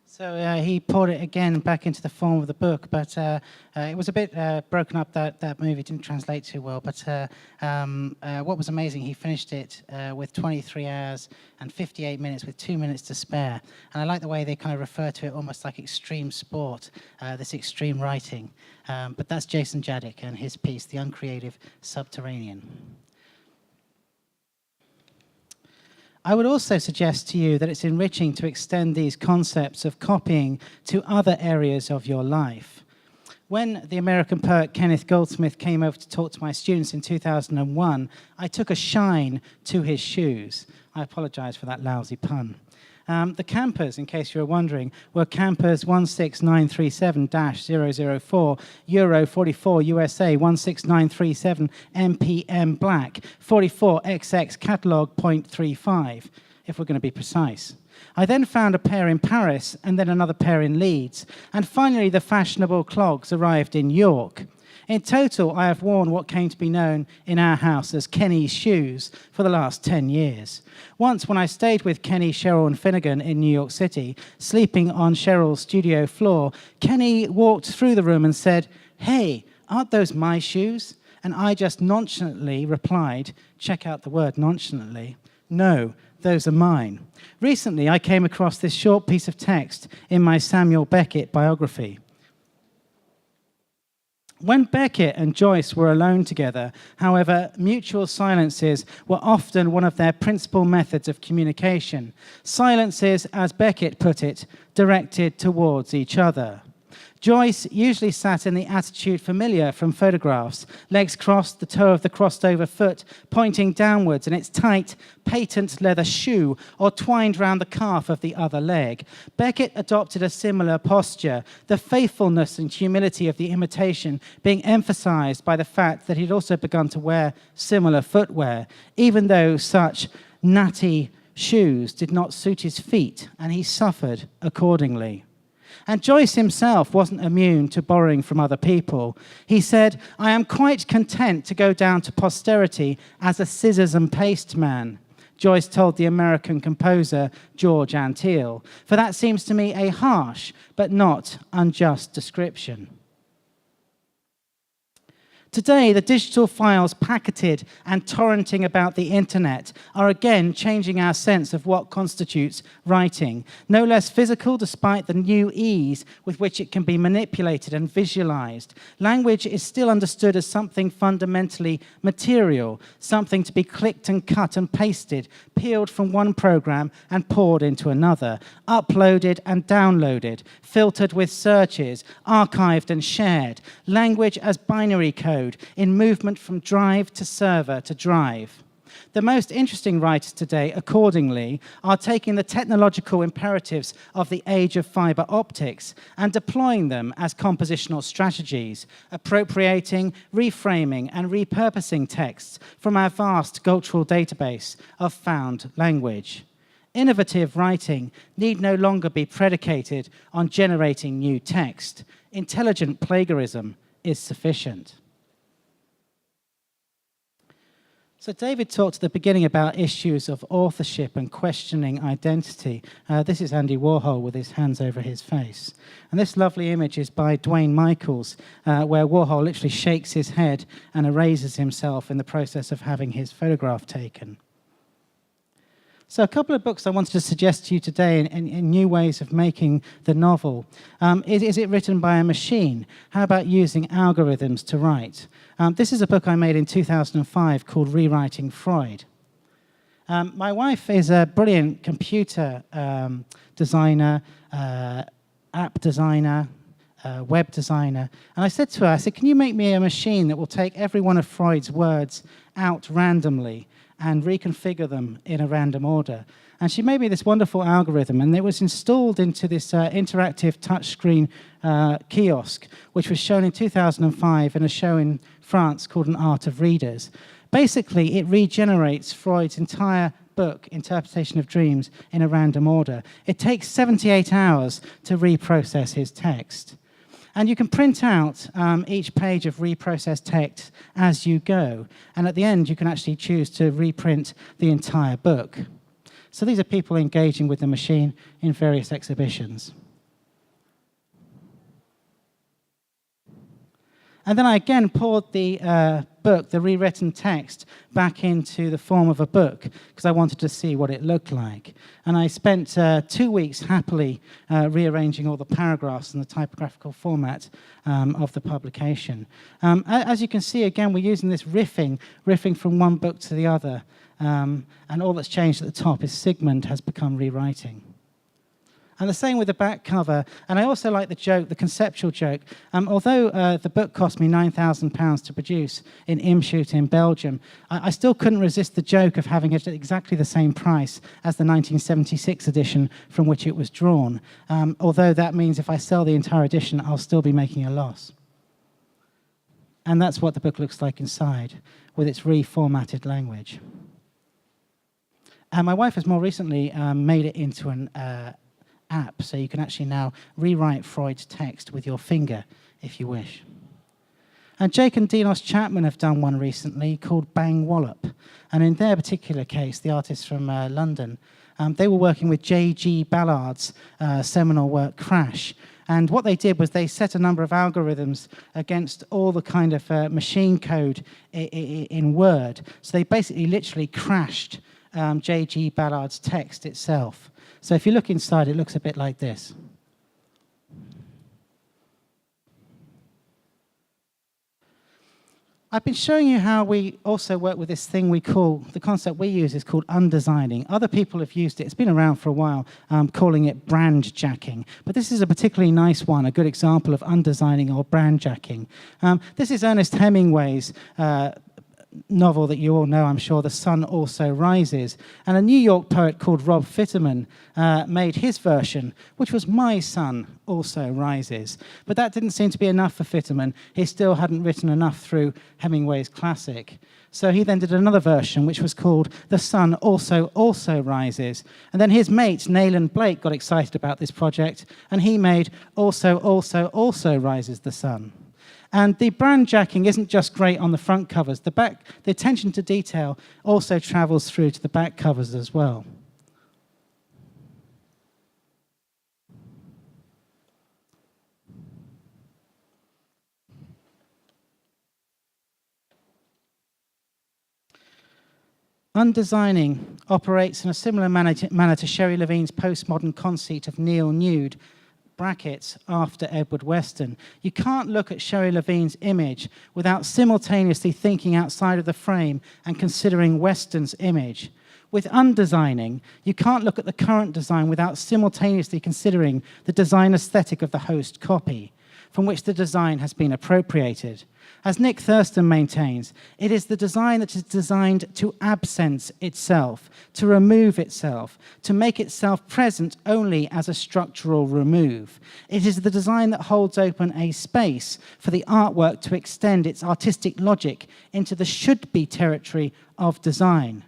So he poured it again back into the form of the book, but it was a bit broken up. That movie didn't translate too well. But what was amazing, he finished it with 23 hours and 58 minutes with 2 minutes to spare. And I like the way they kind of refer to it almost like extreme sport, this extreme writing. But that's Jason Jadek and his piece, The Uncreative Subterranean. I would also suggest to you that it's enriching to extend these concepts of copying to other areas of your life. When the American poet Kenneth Goldsmith came over to talk to my students in 2001, I took a shine to his shoes. I apologize for that lousy pun. The campers, in case you were wondering, were campers 16937-004, Euro 44 USA 16937 MPM Black, 44XX Catalog .35, if we're going to be precise. I then found a pair in Paris and then another pair in Leeds, and finally the fashionable clogs arrived in York. In total, I have worn what came to be known in our house as Kenny's shoes for the last 10 years. Once, when I stayed with Kenny, Cheryl, and Finnegan in New York City, sleeping on Cheryl's studio floor, Kenny walked through the room and said, "Hey, aren't those my shoes?" And I just nonchalantly replied, check out the word nonchalantly, "No, those are mine." Recently, I came across this short piece of text in my Samuel Beckett biography. When Beckett and Joyce were alone together, however, mutual silences were often one of their principal methods of communication. Silences, as Beckett put it, directed towards each other. Joyce usually sat in the attitude familiar from photographs, legs crossed, the toe of the crossed over foot pointing downwards in its tight, patent leather shoe or twined round the calf of the other leg. Beckett adopted a similar posture, the faithfulness and humility of the imitation being emphasized by the fact that he'd also begun to wear similar footwear, even though such natty shoes did not suit his feet, and he suffered accordingly. And Joyce himself wasn't immune to borrowing from other people. He said, "I am quite content to go down to posterity as a scissors and paste man," Joyce told the American composer George Antheil, "for that seems to me a harsh but not unjust description." Today, the digital files packeted and torrenting about the internet are again changing our sense of what constitutes writing. No less physical, despite the new ease with which it can be manipulated and visualized. Language is still understood as something fundamentally material, something to be clicked and cut and pasted, peeled from one program and poured into another, uploaded and downloaded, filtered with searches, archived and shared. Language as binary code, in movement from drive to server to drive. The most interesting writers today, accordingly, are taking the technological imperatives of the age of fiber optics and deploying them as compositional strategies, appropriating, reframing, and repurposing texts from our vast cultural database of found language. Innovative writing need no longer be predicated on generating new text. Intelligent plagiarism is sufficient. So David talked at the beginning about issues of authorship and questioning identity. This is Andy Warhol with his hands over his face. And this lovely image is by Dwayne Michaels, where Warhol literally shakes his head and erases himself in the process of having his photograph taken. So a couple of books I wanted to suggest to you today in new ways of making the novel. Is it written by a machine? How about using algorithms to write? This is a book I made in 2005 called Re-Writing Freud. My wife is a brilliant computer designer, app designer, web designer. And I said to her, can you make me a machine that will take every one of Freud's words out randomly and reconfigure them in a random order? And she made me this wonderful algorithm, and it was installed into this interactive touchscreen kiosk, which was shown in 2005 in a show in France called An Art of Readers. Basically, it regenerates Freud's entire book, Interpretation of Dreams, in a random order. It takes 78 hours to reprocess his text. And you can print out each page of reprocessed text as you go. And at the end, you can actually choose to reprint the entire book. So these are people engaging with the machine in various exhibitions. And then I again poured the book, the rewritten text, back into the form of a book because I wanted to see what it looked like. And I spent 2 weeks happily rearranging all the paragraphs in the typographical format of the publication. As you can see, again, we're using this riffing from one book to the other. And all that's changed at the top is Sigmund has become rewriting. And the same with the back cover. And I also like the joke, the conceptual joke. Although the book cost me £9,000 to produce in Imshoot in Belgium, I still couldn't resist the joke of having it at exactly the same price as the 1976 edition from which it was drawn. Although that means if I sell the entire edition, I'll still be making a loss. And that's what the book looks like inside, with its reformatted language. And my wife has more recently made it into an app, so you can actually now rewrite Freud's text with your finger, if you wish. And Jake and Dinos Chapman have done one recently called Bang Wallop. And in their particular case, the artists from London, they were working with J.G. Ballard's seminal work, Crash. And what they did was they set a number of algorithms against all the kind of machine code in Word. So they basically literally crashed J.G. Ballard's text itself. So if you look inside, it looks a bit like this. I've been showing you how we also work with this thing we call, the concept we use is called undesigning. Other people have used it, it's been around for a while, calling it brand jacking. But this is a particularly nice one, a good example of undesigning or brand jacking. This is Ernest Hemingway's novel that you all know, I'm sure, The Sun Also Rises. And a New York poet called Rob Fitterman made his version, which was My Sun Also Rises. But that didn't seem to be enough for Fitterman. He still hadn't written enough through Hemingway's classic. So he then did another version, which was called The Sun Also Rises. And then his mate, Nayland Blake, got excited about this project, and he made Also Rises the Sun. And the brand jacking isn't just great on the front covers. The attention to detail also travels through to the back covers as well. Undesigning operates in a similar manner to Sherry Levine's postmodern conceit of Neil Nude, brackets, after Edward Weston. You can't look at Sherry Levine's image without simultaneously thinking outside of the frame and considering Weston's image. With undesigning, you can't look at the current design without simultaneously considering the design aesthetic of the host copy, from which the design has been appropriated. As Nick Thurston maintains, it is the design that is designed to absence itself, to remove itself, to make itself present only as a structural remove. It is the design that holds open a space for the artwork to extend its artistic logic into the should-be territory of design.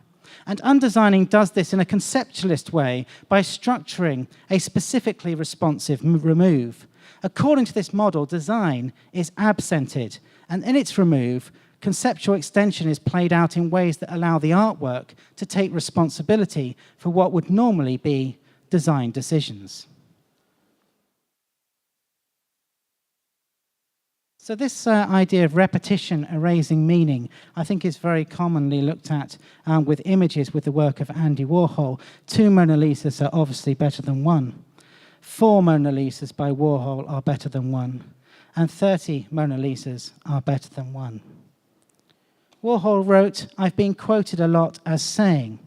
And undesigning does this in a conceptualist way by structuring a specifically responsive remove. According to this model, design is absented, and in its remove, conceptual extension is played out in ways that allow the artwork to take responsibility for what would normally be design decisions. So this idea of repetition erasing meaning, I think, is very commonly looked at with images with the work of Andy Warhol. 2 Mona Lisas are obviously better than 1. 4 Mona Lisas by Warhol are better than 1. And 30 Mona Lisas are better than 1. Warhol wrote, "I've been quoted a lot as saying,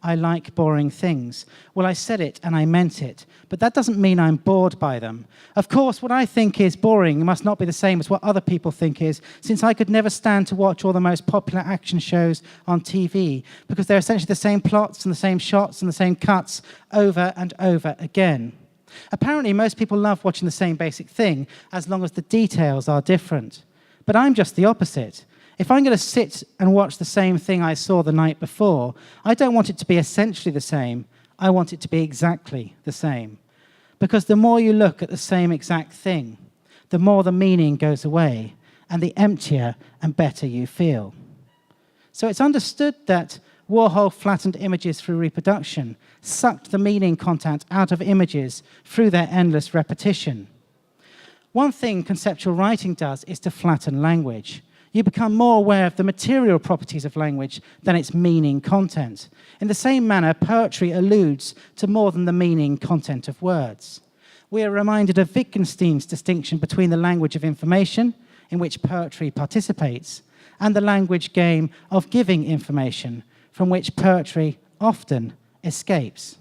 I like boring things. Well, I said it and I meant it, but that doesn't mean I'm bored by them. Of course, what I think is boring must not be the same as what other people think is, since I could never stand to watch all the most popular action shows on TV, because they're essentially the same plots and the same shots and the same cuts over and over again. Apparently, most people love watching the same basic thing, as long as the details are different. But I'm just the opposite. If I'm going to sit and watch the same thing I saw the night before, I don't want it to be essentially the same. I want it to be exactly the same. Because the more you look at the same exact thing, the more the meaning goes away, and the emptier and better you feel." So it's understood that Warhol flattened images through reproduction, sucked the meaning content out of images through their endless repetition. One thing conceptual writing does is to flatten language. You become more aware of the material properties of language than its meaning content. In the same manner, poetry alludes to more than the meaning content of words. We are reminded of Wittgenstein's distinction between the language of information, in which poetry participates, and the language game of giving information, from which poetry often escapes.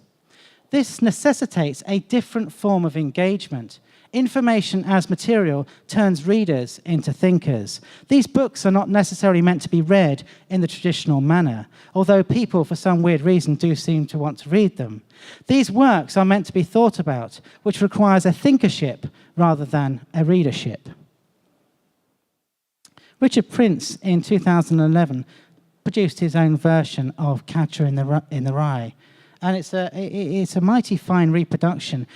This necessitates a different form of engagement. Information as material turns readers into thinkers. These books are not necessarily meant to be read in the traditional manner, although people, for some weird reason, do seem to want to read them. These works are meant to be thought about, which requires a thinkership rather than a readership. Richard Prince, in 2011, produced his own version of Catcher in the Rye. And it's a mighty fine reproduction.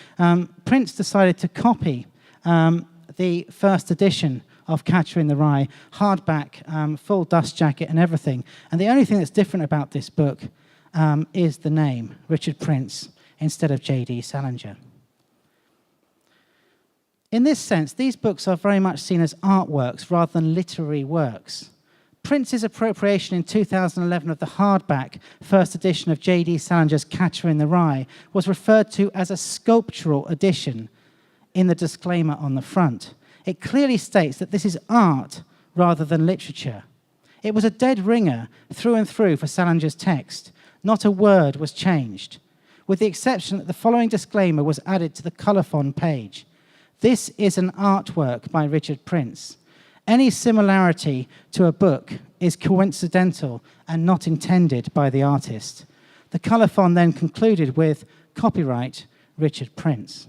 Prince decided to copy the first edition of Catcher in the Rye, hardback, full dust jacket and everything. And the only thing that's different about this book is the name, Richard Prince, instead of J.D. Salinger. In this sense, these books are very much seen as artworks rather than literary works. Prince's appropriation in 2011 of the hardback first edition of J.D. Salinger's Catcher in the Rye was referred to as a sculptural edition in the disclaimer on the front. It clearly states that this is art rather than literature. It was a dead ringer through and through for Salinger's text. Not a word was changed, with the exception that the following disclaimer was added to the colophon page. This is an artwork by Richard Prince. Any similarity to a book is coincidental and not intended by the artist. The colophon then concluded with, copyright, Richard Prince.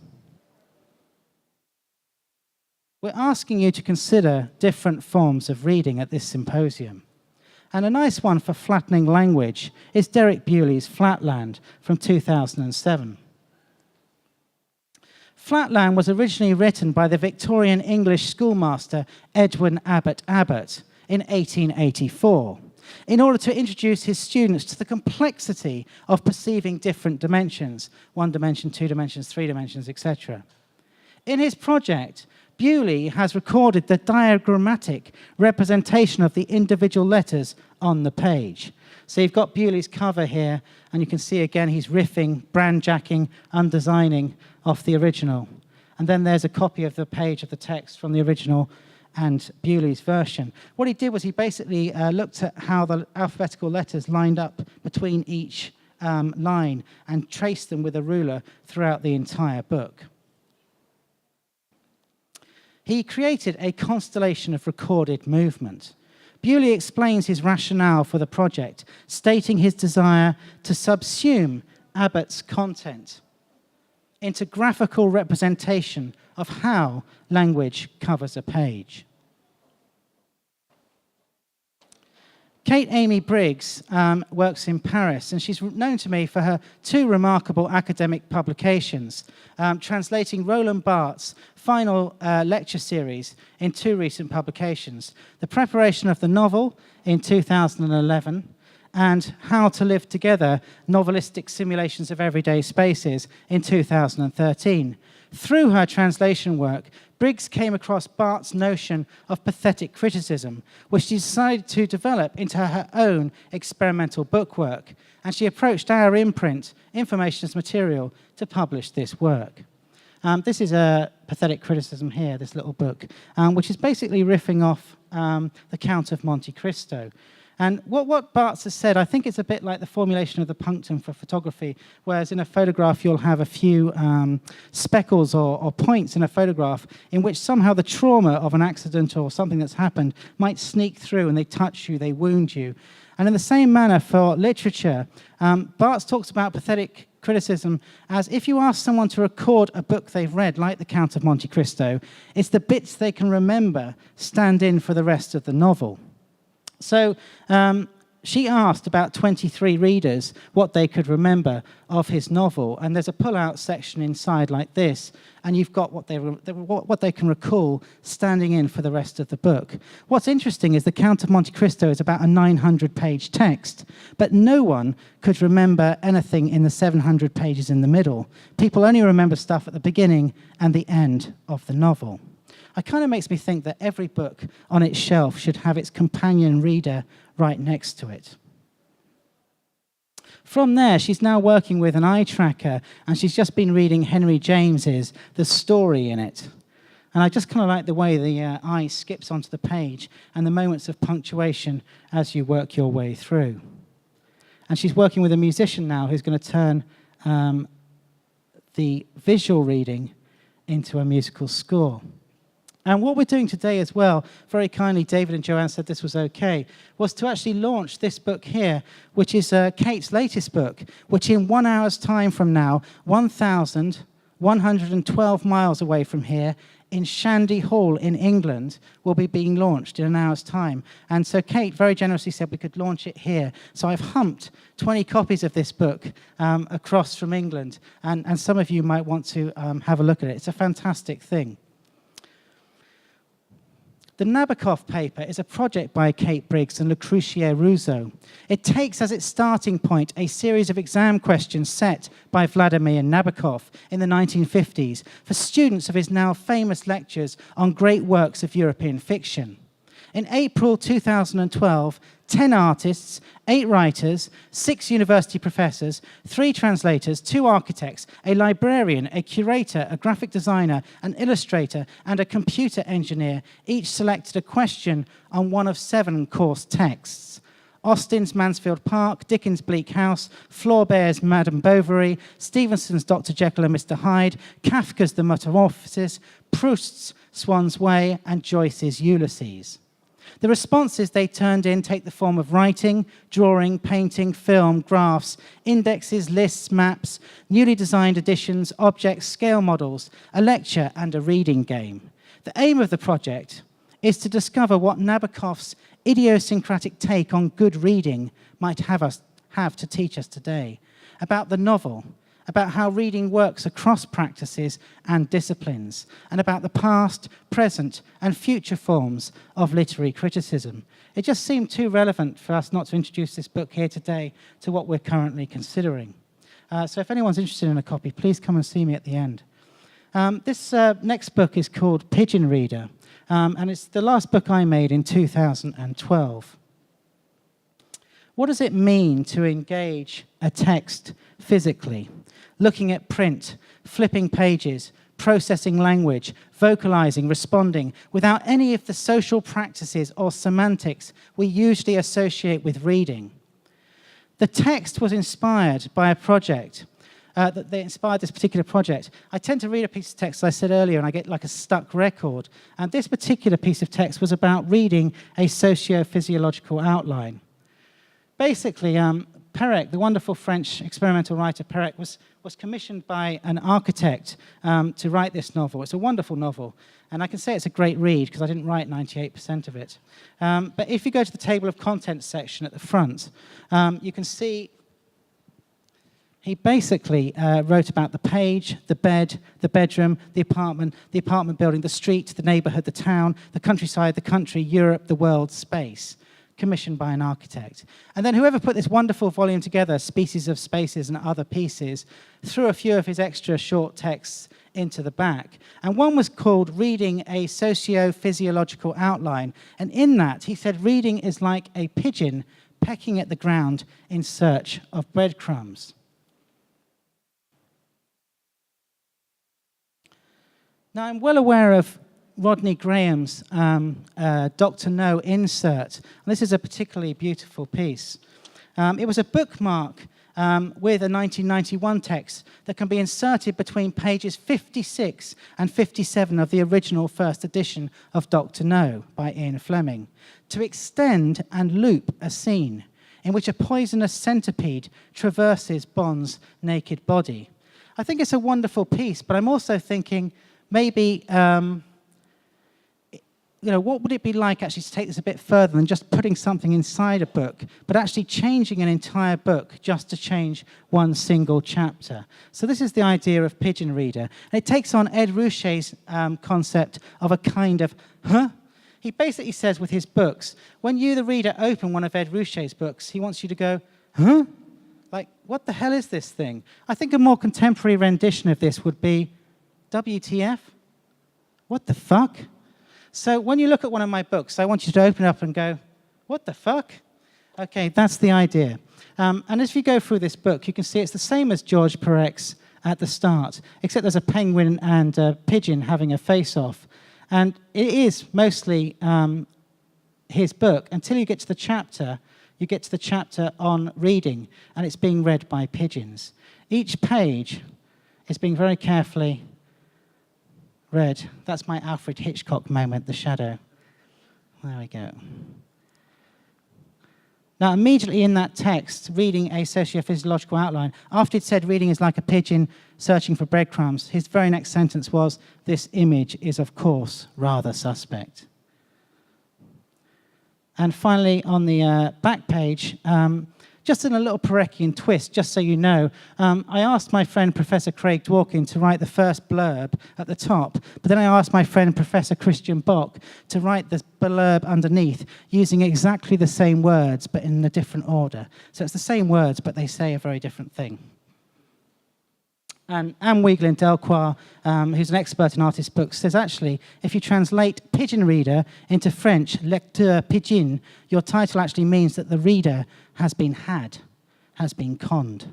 We're asking you to consider different forms of reading at this symposium. And a nice one for flattening language is Derek Bewley's Flatland from 2007. Flatland was originally written by the Victorian English schoolmaster Edwin Abbott Abbott in 1884 in order to introduce his students to the complexity of perceiving different dimensions, 1 dimension, 2 dimensions, 3 dimensions, etc. In his project, Bewley has recorded the diagrammatic representation of the individual letters on the page. So you've got Bewley's cover here, and you can see again he's riffing, brandjacking, undesigning off the original. And then there's a copy of the page of the text from the original and Bewley's version. What he did was he basically looked at how the alphabetical letters lined up between each line and traced them with a ruler throughout the entire book. He created a constellation of recorded movement. Bewley explains his rationale for the project, stating his desire to subsume Abbott's content into graphical representation of how language covers a page. Kate Amy Briggs works in Paris, and she's known to me for her 2 remarkable academic publications, translating Roland Barthes' final lecture series in 2 recent publications, The Preparation of the Novel in 2011, and How to Live Together, Novelistic Simulations of Everyday Spaces in 2013. Through her translation work, Briggs came across Barthes' notion of pathetic criticism, which she decided to develop into her own experimental bookwork, and she approached our imprint, Information as Material, to publish this work. This is a pathetic criticism here, this little book, which is basically riffing off the Count of Monte Cristo. And what Barthes has said, I think it's a bit like the formulation of the punctum for photography, whereas in a photograph you'll have a few speckles or points in a photograph in which somehow the trauma of an accident or something that's happened might sneak through and they touch you, they wound you. And in the same manner for literature, Barthes talks about pathetic criticism as if you ask someone to record a book they've read, like The Count of Monte Cristo, it's the bits they can remember stand in for the rest of the novel. So she asked about 23 readers what they could remember of his novel, and there's a pull-out section inside like this, and you've got what they can recall standing in for the rest of the book. What's interesting is The Count of Monte Cristo is about a 900-page text, but no one could remember anything in the 700 pages in the middle. People only remember stuff at the beginning and the end of the novel. It kind of makes me think that every book on its shelf should have its companion reader right next to it. From there, she's now working with an eye tracker, and she's just been reading Henry James's The Story in it. And I just kind of like the way the eye skips onto the page and the moments of punctuation as you work your way through. And she's working with a musician now who's going to turn the visual reading into a musical score. And what we're doing today as well, very kindly, David and Joanne said this was okay, was to actually launch this book here, which is Kate's latest book, which in 1 hour's time from now, 1,112 miles away from here, in Shandy Hall in England, will be being launched in an hour's time. And so Kate very generously said we could launch it here. So I've humped 20 copies of this book across from England, and some of you might want to have a look at it. It's a fantastic thing. The Nabokov paper is a project by Kate Briggs and Lucrezia Russo. It takes as its starting point a series of exam questions set by Vladimir Nabokov in the 1950s for students of his now famous lectures on great works of European fiction. In April 2012, 10 artists, 8 writers, 6 university professors, 3 translators, 2 architects, a librarian, a curator, a graphic designer, an illustrator, and a computer engineer each selected a question on one of 7 course texts. Austen's Mansfield Park, Dickens' Bleak House, Flaubert's Madame Bovary, Stevenson's Dr. Jekyll and Mr. Hyde, Kafka's The Metamorphoses, Proust's Swan's Way, and Joyce's Ulysses. The responses they turned in take the form of writing, drawing, painting, film, graphs, indexes, lists, maps, newly designed editions, objects, scale models, a lecture, and a reading game. The aim of the project is to discover what Nabokov's idiosyncratic take on good reading might have to teach us today, about the novel, about how reading works across practices and disciplines, and about the past, present, and future forms of literary criticism. It just seemed too relevant for us not to introduce this book here today to what we're currently considering. So if anyone's interested in a copy, please come and see me at the end. This next book is called Pidgin Reader, and it's the last book I made in 2012. What does it mean to engage a text physically? Looking at print, flipping pages, processing language, vocalizing, responding, without any of the social practices or semantics we usually associate with reading. The text was inspired by a project that they inspired this particular project. I tend to read a piece of text, as I said earlier, and I get like a stuck record. And this particular piece of text was about reading a socio-physiological outline. Basically, Perec, the wonderful French experimental writer Perec, was commissioned by an architect to write this novel. It's a wonderful novel, and I can say it's a great read because I didn't write 98% of it. But if you go to the table of contents section at the front, you can see he basically wrote about the page, the bed, the bedroom, the apartment building, the street, the neighborhood, the town, the countryside, the country, Europe, the world, space, commissioned by an architect. And then whoever put this wonderful volume together, Species of Spaces and Other Pieces, threw a few of his extra short texts into the back. And one was called Reading a Socio-Physiological Outline. And in that, he said, reading is like a pigeon pecking at the ground in search of breadcrumbs. Now, I'm well aware of Rodney Graham's Dr. No insert. And this is a particularly beautiful piece. It was a bookmark with a 1991 text that can be inserted between pages 56 and 57 of the original first edition of Dr. No by Ian Fleming, to extend and loop a scene in which a poisonous centipede traverses Bond's naked body. I think it's a wonderful piece, but I'm also thinking maybe, what would it be like actually to take this a bit further than just putting something inside a book, but actually changing an entire book just to change one single chapter? So this is the idea of Pidgin Reader. And it takes on Ed Ruscha's concept of a kind of, He basically says with his books, when you, the reader, open one of Ed Ruscha's books, he wants you to go, huh? Like, what the hell is this thing? I think a more contemporary rendition of this would be, WTF? What the fuck? So when you look at one of my books, I want you to open it up and go, what the fuck? Okay, that's the idea. And as you go through this book, you can see it's the same as George Perec's at the start, except there's a penguin and a pigeon having a face-off. And it is mostly his book until you get to the chapter. You get to the chapter on reading, and it's being read by pigeons. Each page is being very carefully read. That's my Alfred Hitchcock moment, the shadow. There we go. Now, immediately in that text, reading a socio-physiological outline, after it said reading is like a pigeon searching for breadcrumbs, his very next sentence was, this image is, of course, rather suspect. And finally, on the back page, just in a little Perecian twist, just so you know, I asked my friend Professor Craig Dworkin to write the first blurb at the top, but then I asked my friend Professor Christian Bock to write the blurb underneath using exactly the same words, but in a different order. So it's the same words, but they say a very different thing. And Anne Wieglin-Delcourt, who's an expert in artist books, says actually, if you translate pigeon reader into French, lecteur pigeon, your title actually means that the reader has been had, has been conned.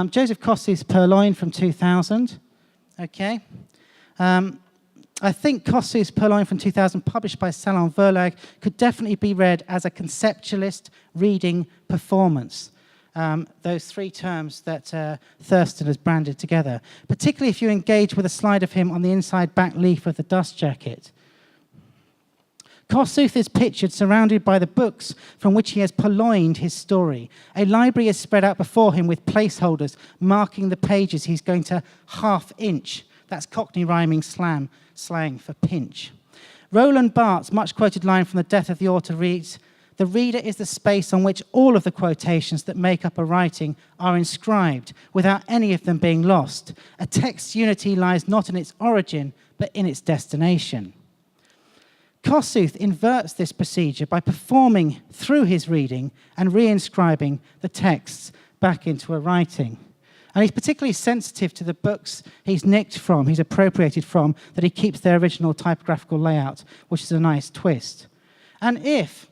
Joseph Kossuth's Purloin from 2000. Okay. I think Kossuth's Purloin from 2000, published by Salon Verlag, could definitely be read as a conceptualist reading performance. Those three terms that Thurston has branded together, particularly if you engage with a slide of him on the inside back leaf of the dust jacket. Kossuth is pictured surrounded by the books from which he has purloined his story. A library is spread out before him with placeholders marking the pages he's going to half-inch. That's Cockney rhyming slang for pinch. Roland Barthes' much-quoted line from The Death of the Author reads, "The reader is the space on which all of the quotations that make up a writing are inscribed, without any of them being lost. A text's unity lies not in its origin, but in its destination." Kossuth inverts this procedure by performing through his reading and reinscribing the texts back into a writing. And he's particularly sensitive to the books he's nicked from, he's appropriated from, that he keeps their original typographical layout, which is a nice twist. And if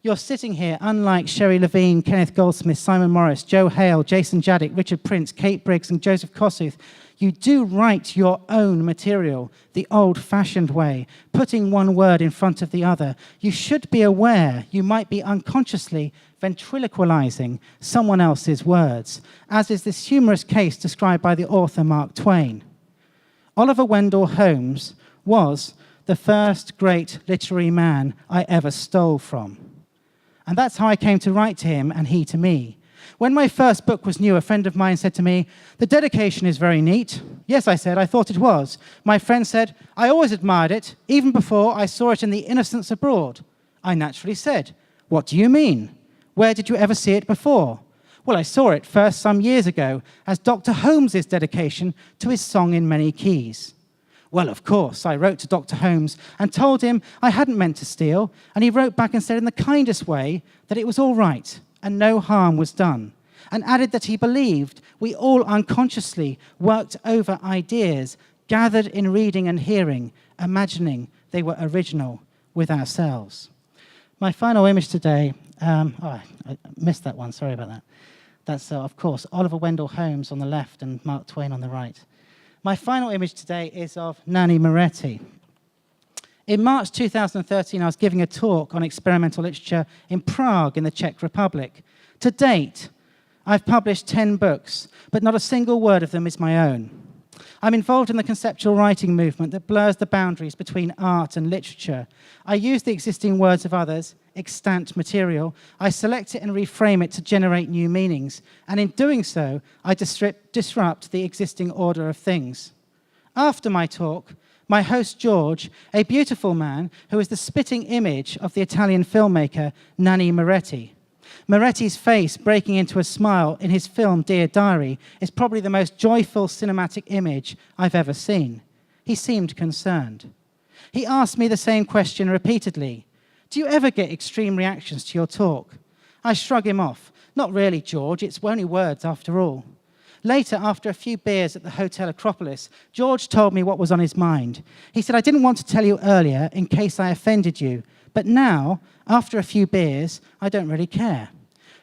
you're sitting here, unlike Sherry Levine, Kenneth Goldsmith, Simon Morris, Joe Hale, Jason Jaddick, Richard Prince, Kate Briggs, and Joseph Kossuth, you do write your own material the old-fashioned way, putting one word in front of the other. You should be aware you might be unconsciously ventriloqualizing someone else's words, as is this humorous case described by the author Mark Twain. Oliver Wendell Holmes was the first great literary man I ever stole from. And that's how I came to write to him and he to me. When my first book was new, a friend of mine said to me, "The dedication is very neat." Yes, I said, I thought it was. My friend said, "I always admired it, even before I saw it in The Innocents Abroad." I naturally said, "What do you mean? Where did you ever see it before?" "Well, I saw it first some years ago as Dr. Holmes's dedication to his Song in Many Keys." Well, of course, I wrote to Dr. Holmes and told him I hadn't meant to steal, and he wrote back and said in the kindest way that it was all right and no harm was done, and added that he believed we all unconsciously worked over ideas gathered in reading and hearing, imagining they were original with ourselves. My final image today, I missed that one, sorry about that. That's, of course, Oliver Wendell Holmes on the left and Mark Twain on the right. My final image today is of Nanni Moretti. In March 2013, I was giving a talk on experimental literature in Prague in the Czech Republic. To date, I've published 10 books, but not a single word of them is my own. I'm involved in the conceptual writing movement that blurs the boundaries between art and literature. I use the existing words of others, extant material. I select it and reframe it to generate new meanings. And in doing so, I disrupt the existing order of things. After my talk, my host George, a beautiful man who is the spitting image of the Italian filmmaker Nanni Moretti. Moretti's face breaking into a smile in his film Dear Diary is probably the most joyful cinematic image I've ever seen. He seemed concerned. He asked me the same question repeatedly. "Do you ever get extreme reactions to your talk?" I shrug him off. "Not really, George, it's only words after all." Later, after a few beers at the Hotel Acropolis, George told me what was on his mind. He said, "I didn't want to tell you earlier in case I offended you, but now, after a few beers, I don't really care."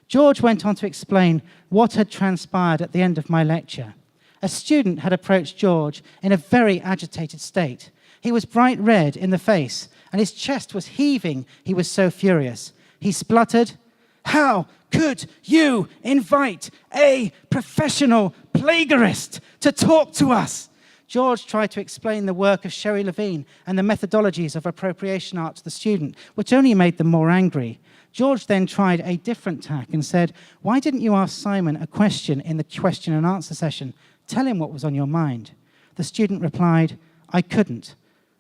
George went on to explain what had transpired at the end of my lecture. A student had approached George in a very agitated state. He was bright red in the face, and his chest was heaving. He was so furious. He spluttered, "How could you invite a professional plagiarist to talk to us?" George tried to explain the work of Sherry Levine and the methodologies of appropriation art to the student, which only made them more angry. George then tried a different tack and said, "Why didn't you ask Simon a question in the question and answer session? Tell him what was on your mind." The student replied, "I couldn't.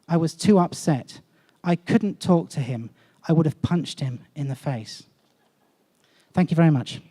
I was too upset. I couldn't talk to him. I would have punched him in the face." Thank you very much.